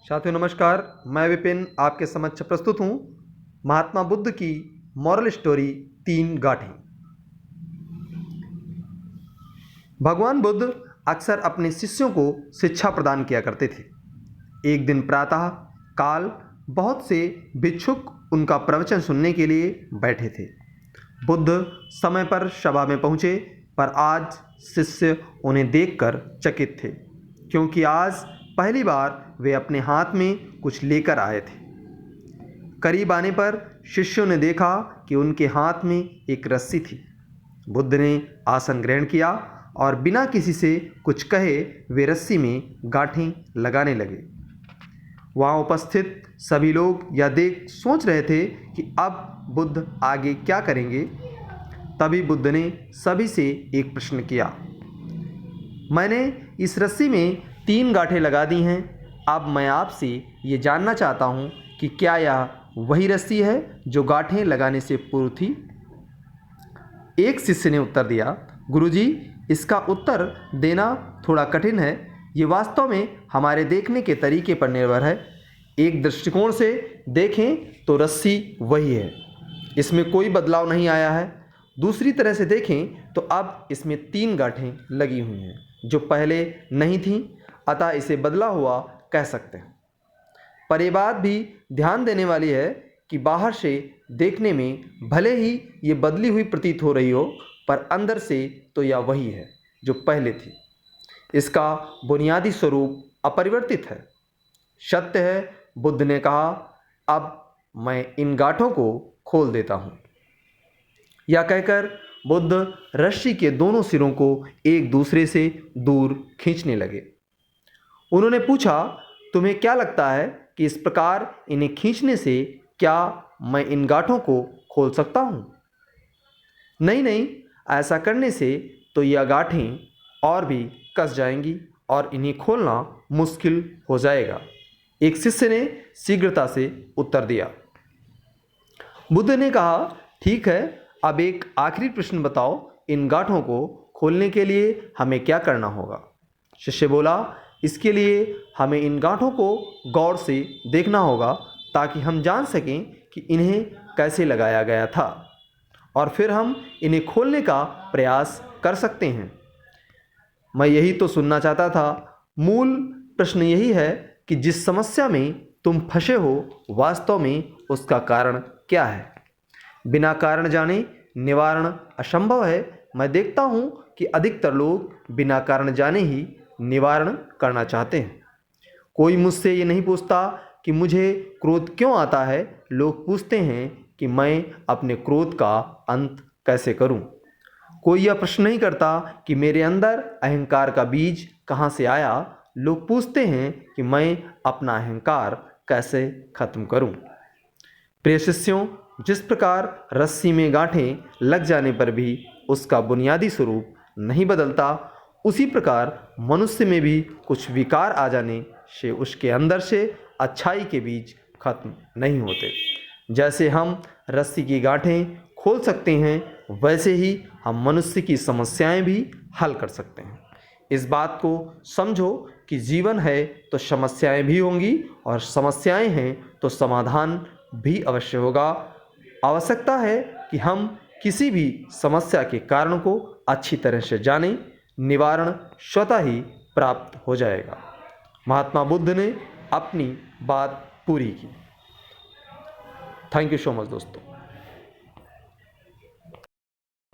साथियों नमस्कार, मैं विपिन आपके समक्ष प्रस्तुत हूँ महात्मा बुद्ध की मॉरल स्टोरी 3 गांठें। भगवान बुद्ध अक्सर अपने शिष्यों को शिक्षा प्रदान किया करते थे। एक दिन प्रातः काल बहुत से भिक्षुक उनका प्रवचन सुनने के लिए बैठे थे। बुद्ध समय पर सभा में पहुँचे, पर आज शिष्य उन्हें देखकर चकित थे, क्योंकि आज पहली बार वे अपने हाथ में कुछ लेकर आए थे। करीब आने पर शिष्यों ने देखा कि उनके हाथ में एक रस्सी थी। बुद्ध ने आसन ग्रहण किया और बिना किसी से कुछ कहे वे रस्सी में गांठें लगाने लगे। वहाँ उपस्थित सभी लोग यह देख सोच रहे थे कि अब बुद्ध आगे क्या करेंगे। तभी बुद्ध ने सभी से एक प्रश्न किया, मैंने इस रस्सी में 3 गांठें लगा दी हैं। अब मैं आपसे ये जानना चाहता हूँ कि क्या यह वही रस्सी है जो गांठें लगाने से पूर्व थी। एक शिष्य ने उत्तर दिया, गुरुजी, इसका उत्तर देना थोड़ा कठिन है। ये वास्तव में हमारे देखने के तरीके पर निर्भर है। एक दृष्टिकोण से देखें तो रस्सी वही है, इसमें कोई बदलाव नहीं आया है। दूसरी तरह से देखें तो अब इसमें 3 गांठें लगी हुई हैं जो पहले नहीं थीं, अतः इसे बदला हुआ कह सकते हैं। पर यह बात भी ध्यान देने वाली है कि बाहर से देखने में भले ही ये बदली हुई प्रतीत हो रही हो, पर अंदर से तो यह वही है जो पहले थी। इसका बुनियादी स्वरूप अपरिवर्तित है। सत्य है, बुद्ध ने कहा, अब मैं इन गांठों को खोल देता हूँ। यह कहकर बुद्ध रस्सी के दोनों सिरों को एक दूसरे से दूर खींचने लगे। उन्होंने पूछा, तुम्हें क्या लगता है कि इस प्रकार इन्हें खींचने से क्या मैं इन गांठों को खोल सकता हूँ? नहीं, ऐसा करने से तो यह गांठें और भी कस जाएंगी और इन्हें खोलना मुश्किल हो जाएगा। एक शिष्य ने शीघ्रता से उत्तर दिया। बुद्ध ने कहा, ठीक है, अब एक आखिरी प्रश्न बताओ, इन गांठों को खोलने के लिए हमें क्या करना होगा? शिष्य बोला, इसके लिए हमें इन गांठों को गौर से देखना होगा ताकि हम जान सकें कि इन्हें कैसे लगाया गया था, और फिर हम इन्हें खोलने का प्रयास कर सकते हैं। मैं यही तो सुनना चाहता था। मूल प्रश्न यही है कि जिस समस्या में तुम फंसे हो, वास्तव में उसका कारण क्या है? बिना कारण जाने निवारण असंभव है। मैं देखता हूँ कि अधिकतर लोग बिना कारण जाने ही निवारण करना चाहते हैं। कोई मुझसे ये नहीं पूछता कि मुझे क्रोध क्यों आता है, लोग पूछते हैं कि मैं अपने क्रोध का अंत कैसे करूं। कोई यह प्रश्न नहीं करता कि मेरे अंदर अहंकार का बीज कहाँ से आया, लोग पूछते हैं कि मैं अपना अहंकार कैसे खत्म करूं। प्रिय शिष्यों, जिस प्रकार रस्सी में गांठें लग जाने पर भी उसका बुनियादी स्वरूप नहीं बदलता, उसी प्रकार मनुष्य में भी कुछ विकार आ जाने से उसके अंदर से अच्छाई के बीज खत्म नहीं होते। जैसे हम रस्सी की गांठें खोल सकते हैं, वैसे ही हम मनुष्य की समस्याएं भी हल कर सकते हैं। इस बात को समझो कि जीवन है तो समस्याएं भी होंगी, और समस्याएं हैं तो समाधान भी अवश्य होगा। आवश्यकता है कि हम किसी भी समस्या के कारण को अच्छी तरह से जानें, निवारण स्वतः ही प्राप्त हो जाएगा। महात्मा बुद्ध ने अपनी बात पूरी की। थैंक यू सो मच दोस्तों।